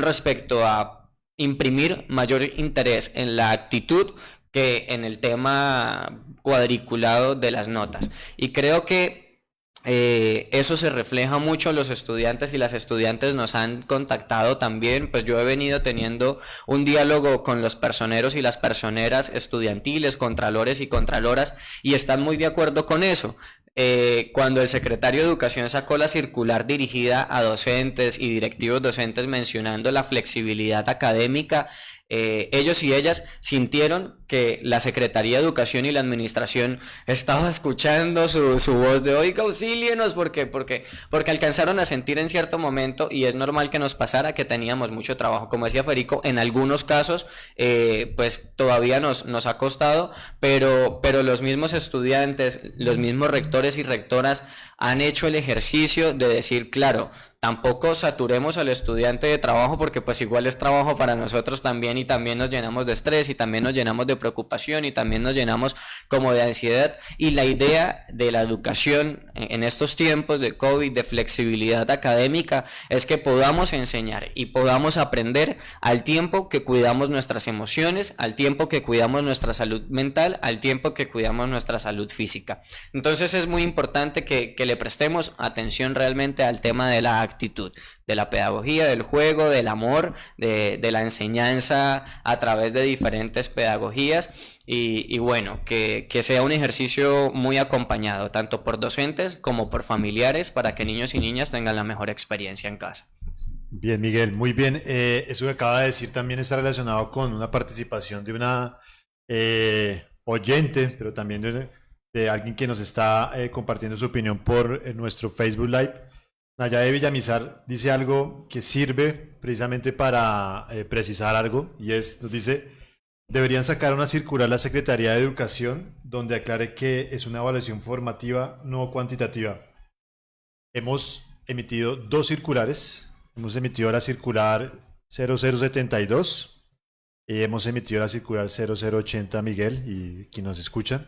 respecto a imprimir mayor interés en la actitud que en el tema cuadriculado de las notas. Y creo que eso se refleja mucho. Los estudiantes y las estudiantes nos han contactado también, pues yo he venido teniendo un diálogo con los personeros y las personeras estudiantiles, contralores y contraloras, y están muy de acuerdo con eso. Cuando el secretario de Educación sacó la circular dirigida a docentes y directivos docentes mencionando la flexibilidad académica, ellos y ellas sintieron que la Secretaría de Educación y la Administración estaba escuchando su voz de oiga, auxílienos, porque alcanzaron a sentir en cierto momento, y es normal que nos pasara, que teníamos mucho trabajo. Como decía Federico, en algunos casos pues todavía nos ha costado, pero los mismos estudiantes, los mismos rectores y rectoras han hecho el ejercicio de decir, claro, tampoco saturemos al estudiante de trabajo, porque pues igual es trabajo para nosotros también, y también nos llenamos de estrés, y también nos llenamos de preocupación, y también nos llenamos como de ansiedad. Y la idea de la educación en estos tiempos de COVID, de flexibilidad académica, es que podamos enseñar y podamos aprender al tiempo que cuidamos nuestras emociones, al tiempo que cuidamos nuestra salud mental, al tiempo que cuidamos nuestra salud física. Entonces es muy importante que le prestemos atención realmente al tema de la actitud, de la pedagogía, del juego, del amor, de la enseñanza a través de diferentes pedagogías y bueno, que sea un ejercicio muy acompañado, tanto por docentes como por familiares, para que niños y niñas tengan la mejor experiencia en casa. Bien, Miguel, muy bien. Eso que acaba de decir también está relacionado con una participación de una oyente, pero también de alguien que nos está compartiendo su opinión por nuestro Facebook Live. Nayade Villamizar dice algo que sirve precisamente para precisar algo, y nos dice: deberían sacar una circular la Secretaría de Educación donde aclare que es una evaluación formativa, no cuantitativa. Hemos emitido 2 circulares. Hemos emitido la circular 0072 y hemos emitido la circular 0080, Miguel, y quien nos escucha.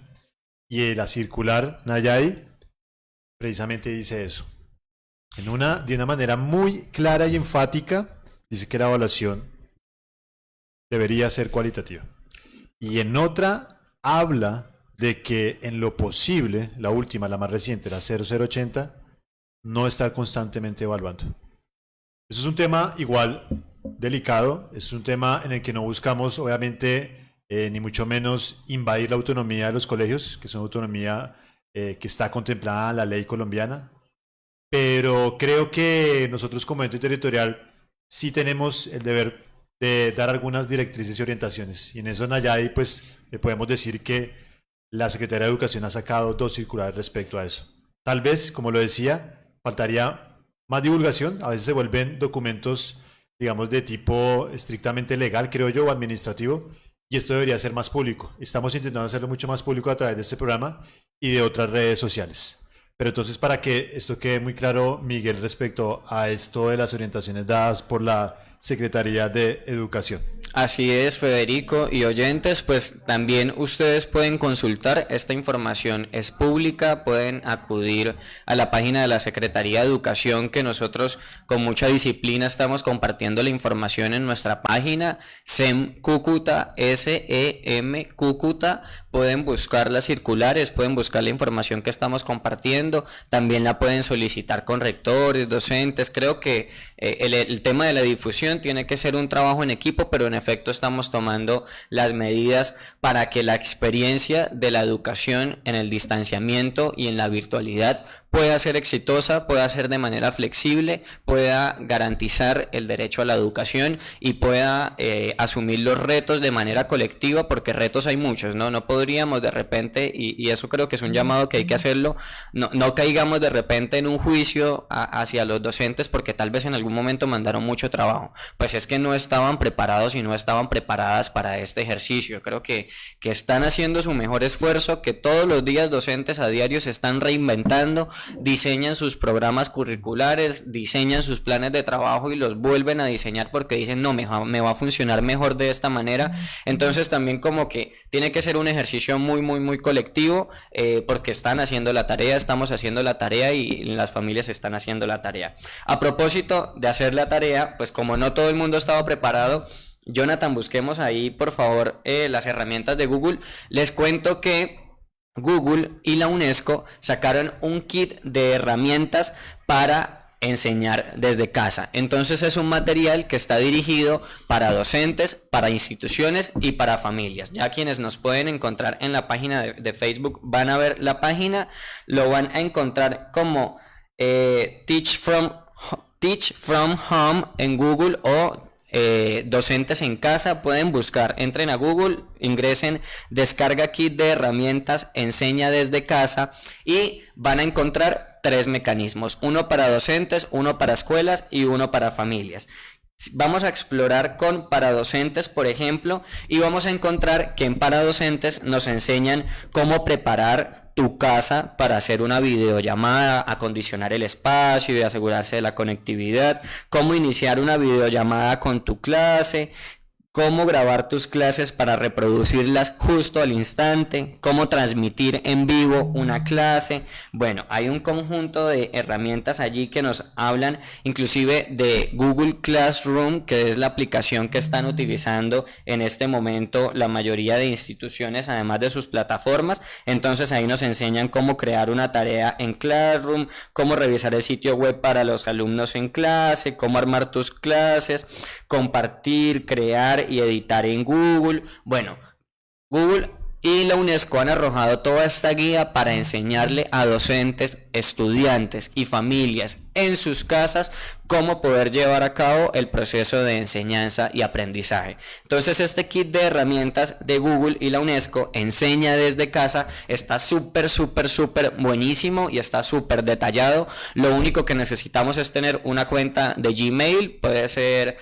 Y la circular Nayade precisamente dice eso. De una manera muy clara y enfática, dice que la evaluación debería ser cualitativa. Y en otra habla de que en lo posible, la última, la más reciente, la 0080, no estar constantemente evaluando. Eso es un tema igual delicado, es un tema en el que no buscamos, obviamente, ni mucho menos invadir la autonomía de los colegios, que es una autonomía que está contemplada en la ley colombiana, pero creo que nosotros como ente territorial sí tenemos el deber de dar algunas directrices y orientaciones, y en eso, Nayade, pues le podemos decir que la Secretaría de Educación ha sacado 2 circulares respecto a eso. Tal vez, como lo decía, faltaría más divulgación. A veces se vuelven documentos, digamos, de tipo estrictamente legal, creo yo, o administrativo, y esto debería ser más público. Estamos intentando hacerlo mucho más público a través de este programa y de otras redes sociales. Pero entonces, para que esto quede muy claro, Miguel, respecto a esto de las orientaciones dadas por la Secretaría de Educación. Así es, Federico y oyentes, pues también ustedes pueden consultar, esta información es pública, pueden acudir a la página de la Secretaría de Educación, que nosotros con mucha disciplina estamos compartiendo la información en nuestra página, SEM Cúcuta, SEM Cúcuta. Pueden buscar las circulares, pueden buscar la información que estamos compartiendo, también la pueden solicitar con rectores, docentes. Creo que el tema de la difusión tiene que ser un trabajo en equipo, pero en efecto estamos tomando las medidas para que la experiencia de la educación en el distanciamiento y en la virtualidad pueda ser exitosa, pueda ser de manera flexible, pueda garantizar el derecho a la educación y pueda asumir los retos de manera colectiva, porque retos hay muchos, ¿no? No podríamos de repente, y eso creo que es un llamado que hay que hacerlo, no caigamos de repente en un juicio hacia los docentes porque tal vez en algún momento mandaron mucho trabajo. Pues es que no estaban preparados y no estaban preparadas para este ejercicio. Creo que están haciendo su mejor esfuerzo, que todos los días docentes a diario se están reinventando, diseñan sus programas curriculares, diseñan sus planes de trabajo y los vuelven a diseñar porque dicen, no, me va a funcionar mejor de esta manera. Entonces también como que tiene que ser un ejercicio muy, muy, muy colectivo, porque están haciendo la tarea, estamos haciendo la tarea y las familias están haciendo la tarea. A propósito de hacer la tarea, pues como no todo el mundo estaba preparado, Jonathan, busquemos ahí por favor las herramientas de Google. Les cuento que Google y la UNESCO sacaron un kit de herramientas para enseñar desde casa. Entonces es un material que está dirigido para docentes, para instituciones y para familias. Ya quienes nos pueden encontrar en la página de Facebook van a ver la página, lo van a encontrar como Teach from Home en Google o docentes en casa. Pueden buscar, entren a Google, ingresen descarga kit de herramientas enseña desde casa y van a encontrar 3 mecanismos, uno para docentes, uno para escuelas y uno para familias. Vamos a explorar con para docentes, por ejemplo, y vamos a encontrar que en para docentes nos enseñan cómo preparar tu casa para hacer una videollamada, acondicionar el espacio y asegurarse de la conectividad, cómo iniciar una videollamada con tu clase, cómo grabar tus clases para reproducirlas justo al instante, cómo transmitir en vivo una clase. Bueno, hay un conjunto de herramientas allí que nos hablan inclusive de Google Classroom, que es la aplicación que están utilizando en este momento la mayoría de instituciones, además de sus plataformas. Entonces ahí nos enseñan cómo crear una tarea en Classroom, cómo revisar el sitio web para los alumnos en clase, cómo armar tus clases, compartir, crear y editar en Google. Bueno, Google y la UNESCO han arrojado toda esta guía para enseñarle a docentes, estudiantes y familias en sus casas cómo poder llevar a cabo el proceso de enseñanza y aprendizaje. Entonces este kit de herramientas de Google y la UNESCO, Enseña desde casa, está súper buenísimo y está súper detallado. Lo único que necesitamos es tener una cuenta de Gmail, puede ser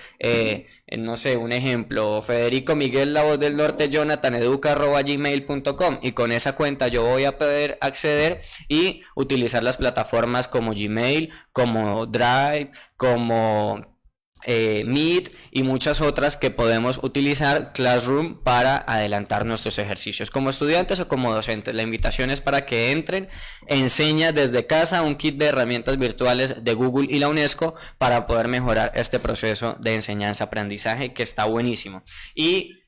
no sé, un ejemplo, Federico Miguel La Voz del Norte Jonathan educa@gmail.com, y con esa cuenta yo voy a poder acceder y utilizar las plataformas como Gmail, como Drive, como Meet y muchas otras que podemos utilizar Classroom para adelantar nuestros ejercicios como estudiantes o como docentes. La invitación es para que entren, Enseña desde casa, un kit de herramientas virtuales de Google y la UNESCO para poder mejorar este proceso de enseñanza-aprendizaje, que está buenísimo. Y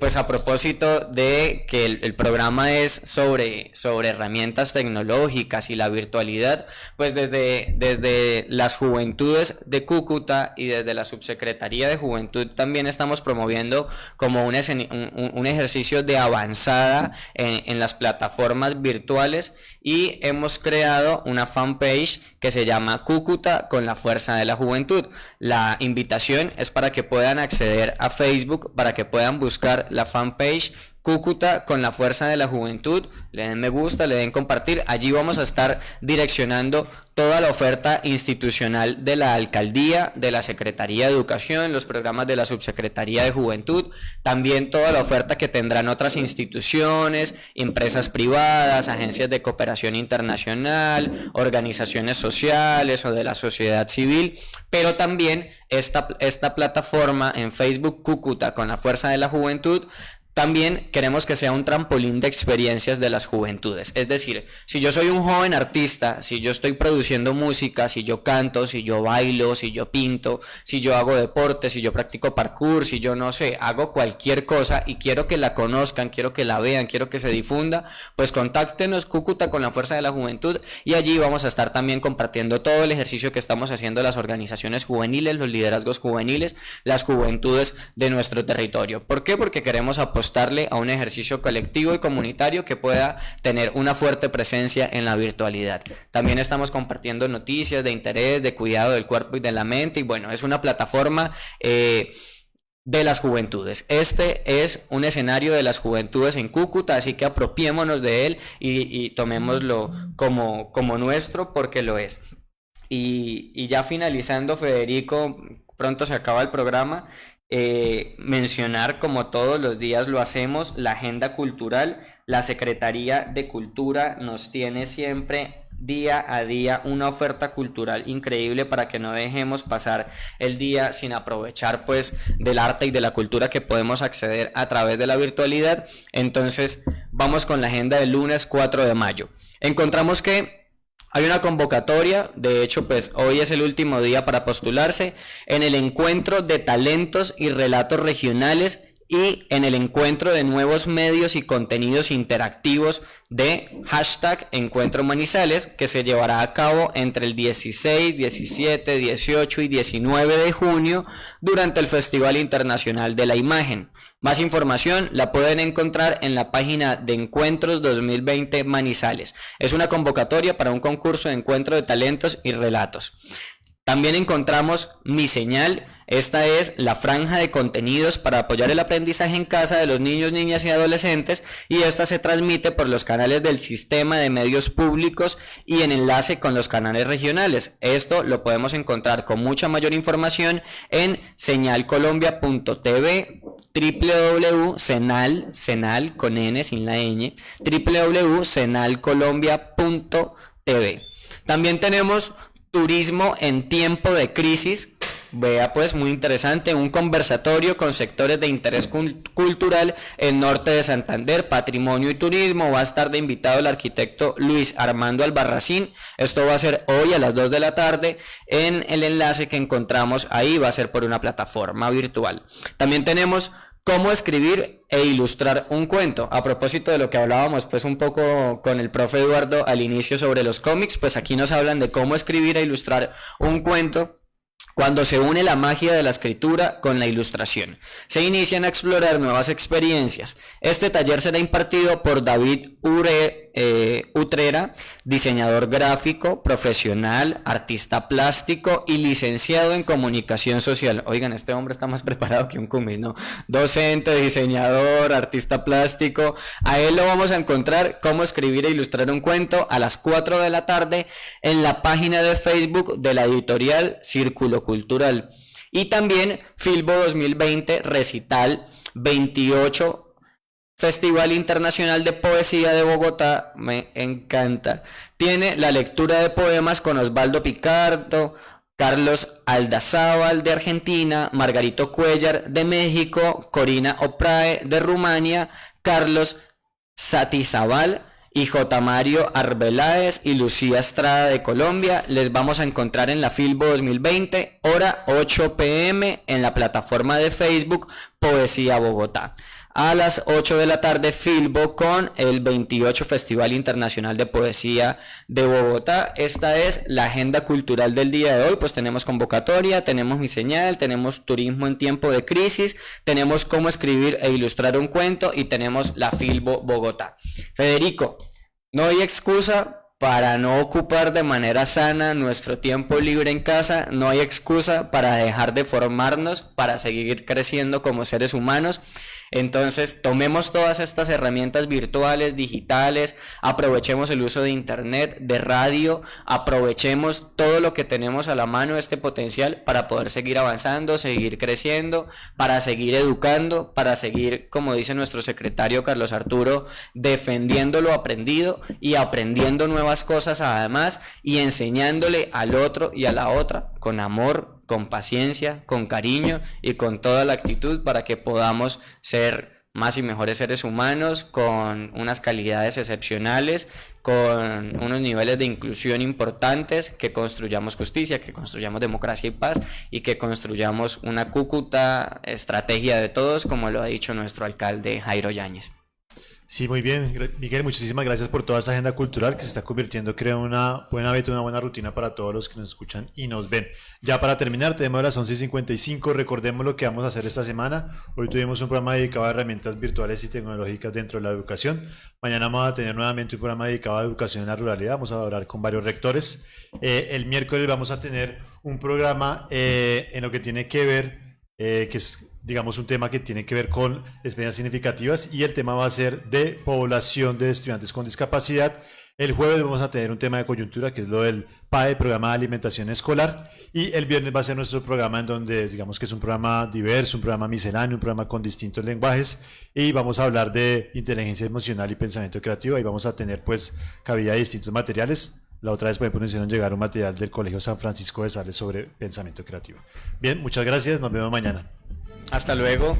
pues a propósito de que el programa es sobre herramientas tecnológicas y la virtualidad, pues desde las juventudes de Cúcuta y desde la Subsecretaría de Juventud también estamos promoviendo como un ejercicio de avanzada en las plataformas virtuales, y hemos creado una fanpage que se llama Cúcuta con la fuerza de la juventud. La invitación es para que puedan acceder a Facebook, para que puedan buscar la fanpage Cúcuta con la fuerza de la juventud, le den me gusta, le den compartir. Allí vamos a estar direccionando toda la oferta institucional de la alcaldía, de la Secretaría de Educación, los programas de la Subsecretaría de Juventud, también toda la oferta que tendrán otras instituciones, empresas privadas, agencias de cooperación internacional, organizaciones sociales o de la sociedad civil, pero también esta plataforma en Facebook Cúcuta con la fuerza de la juventud. También queremos que sea un trampolín de experiencias de las juventudes. Es decir, si yo soy un joven artista, si yo estoy produciendo música, si yo canto, si yo bailo, si yo pinto, si yo hago deporte, si yo practico parkour, si yo no sé, hago cualquier cosa y quiero que la conozcan, quiero que la vean, quiero que se difunda, pues contáctenos Cúcuta con la fuerza de la juventud, y allí vamos a estar también compartiendo todo el ejercicio que estamos haciendo las organizaciones juveniles, los liderazgos juveniles, las juventudes de nuestro territorio. ¿Por qué? Porque queremos apostarle a un ejercicio colectivo y comunitario que pueda tener una fuerte presencia en la virtualidad. También estamos compartiendo noticias de interés, de cuidado del cuerpo y de la mente, y bueno, es una plataforma de las juventudes. Este es un escenario de las juventudes en Cúcuta, así que apropiémonos de él y tomémoslo como nuestro, porque lo es. Y ya finalizando, Federico, pronto se acaba el programa. Mencionar, como todos los días lo hacemos, la agenda cultural. La Secretaría de Cultura nos tiene siempre día a día una oferta cultural increíble para que no dejemos pasar el día sin aprovechar pues del arte y de la cultura que podemos acceder a través de la virtualidad. Entonces vamos con la agenda del lunes 4 de mayo. Encontramos que hay una convocatoria, de hecho pues hoy es el último día para postularse, en el encuentro de talentos y relatos regionales y en el encuentro de nuevos medios y contenidos interactivos de #Encuentro Manizales, que se llevará a cabo entre el 16, 17, 18 y 19 de junio durante el Festival Internacional de la Imagen. Más información la pueden encontrar en la página de Encuentros 2020 Manizales. Es una convocatoria para un concurso de encuentro de talentos y relatos. También encontramos Mi Señal. Esta es la franja de contenidos para apoyar el aprendizaje en casa de los niños, niñas y adolescentes, y esta se transmite por los canales del Sistema de Medios Públicos y en enlace con los canales regionales. Esto lo podemos encontrar con mucha mayor información en señalcolombia.tv, www.senal con n sin la ñ, www.senalcolombia.tv. También tenemos Turismo en tiempo de crisis, Vea pues, muy interesante, un conversatorio con sectores de interés cultural en Norte de Santander, Patrimonio y Turismo. Va a estar de invitado el arquitecto Luis Armando Albarracín. Esto va a ser hoy a las 2 de la tarde en el enlace que encontramos ahí, va a ser por una plataforma virtual. También tenemos cómo escribir e ilustrar un cuento. A propósito de lo que hablábamos pues un poco con el profe Eduardo al inicio sobre los cómics, pues aquí nos hablan de cómo escribir e ilustrar un cuento cuando se une la magia de la escritura con la ilustración. Se inician a explorar nuevas experiencias. Este taller será impartido por David Utrera, diseñador gráfico, profesional, artista plástico y licenciado en comunicación social. Oigan, este hombre está más preparado que un cumis, ¿no? Docente, diseñador, artista plástico. A él lo vamos a encontrar cómo escribir e ilustrar un cuento a las 4 de la tarde en la página de Facebook de la editorial Círculo Cultural. Y también Filbo 2020 Recital 28 Festival Internacional de Poesía de Bogotá, me encanta. Tiene la lectura de poemas con Osvaldo Picardo, Carlos Aldazábal de Argentina, Margarito Cuellar de México, Corina Oprae de Rumania, Carlos Satizabal y J. Mario Arbeláez y Lucía Estrada de Colombia. Les vamos a encontrar en la Filbo 2020, hora 8 p.m. en la plataforma de Facebook Poesía Bogotá. A las 8 de la tarde, Filbo con el 28 Festival Internacional de Poesía de Bogotá. Esta es la agenda cultural del día de hoy. Pues tenemos convocatoria, tenemos mi señal, tenemos turismo en tiempo de crisis, tenemos cómo escribir e ilustrar un cuento y tenemos la Filbo Bogotá. Federico, no hay excusa para no ocupar de manera sana nuestro tiempo libre en casa, no hay excusa para dejar de formarnos, para seguir creciendo como seres humanos. Entonces, tomemos todas estas herramientas virtuales, digitales, aprovechemos el uso de internet, de radio, aprovechemos todo lo que tenemos a la mano, este potencial para poder seguir avanzando, seguir creciendo, para seguir educando, para seguir, como dice nuestro secretario Carlos Arturo, defendiendo lo aprendido y aprendiendo nuevas cosas además y enseñándole al otro y a la otra con amor, con paciencia, con cariño y con toda la actitud para que podamos ser más y mejores seres humanos con unas calidades excepcionales, con unos niveles de inclusión importantes, que construyamos justicia, que construyamos democracia y paz y que construyamos una Cúcuta estrategia de todos, como lo ha dicho nuestro alcalde Jairo Yáñez. Sí, muy bien, Miguel, muchísimas gracias por toda esta agenda cultural que se está convirtiendo, creo, en una buena hábito, una buena rutina para todos los que nos escuchan y nos ven. Ya para terminar, tenemos las 11:55, recordemos lo que vamos a hacer esta semana. Hoy tuvimos un programa dedicado a herramientas virtuales y tecnológicas dentro de la educación. Mañana vamos a tener nuevamente un programa dedicado a educación en la ruralidad, vamos a hablar con varios rectores. El miércoles vamos a tener un programa en lo que tiene que ver, que es, digamos, un tema que tiene que ver con experiencias significativas, y el tema va a ser de población de estudiantes con discapacidad. El jueves vamos a tener un tema de coyuntura, que es lo del PAE, Programa de Alimentación Escolar, y el viernes va a ser nuestro programa en donde, digamos que es un programa diverso, un programa misceláneo, un programa con distintos lenguajes, y vamos a hablar de inteligencia emocional y pensamiento creativo. Ahí vamos a tener pues cabida de distintos materiales. La otra vez, por ejemplo, nos hicieron llegar un material del Colegio San Francisco de Sales sobre pensamiento creativo. Bien, muchas gracias, nos vemos mañana. Hasta luego.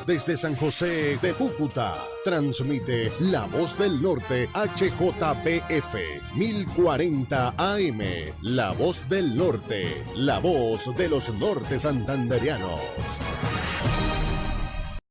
Desde San José de Cúcuta, transmite La Voz del Norte HJPF 1040 AM. La Voz del Norte, la voz de los norte santanderianos.